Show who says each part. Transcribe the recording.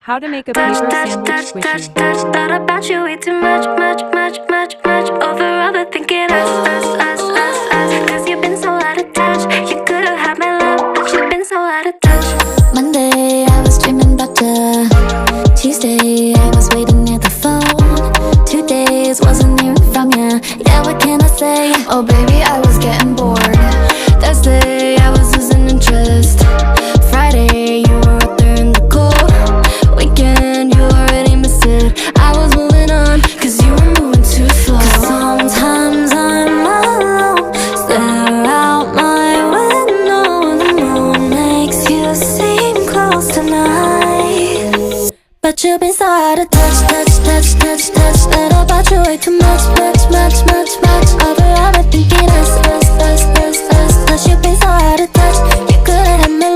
Speaker 1: How to make a paper sandwich squishy.
Speaker 2: Thought about you way too much. Overthinking us. Cause you've been so out of touch. You could've had my love, but you've been so out of touch. Monday, I was dreaming about you. Tuesday, I was waiting near the phone. 2 days, wasn't hearing from you. Yeah, what can I say? Oh baby, I was getting bored. Thursday, I was losing interest. Friday, you were up there in the cold. Weekend, you already missed it. I was moving on, cause you were moving too slow. Cause sometimes I'm alone, stare out my window. The moon makes you seem close tonight, but you've been so out of touch. Thought about you way too much. Over, I've been thinking us. Cause you've been so out of touch. You could've had my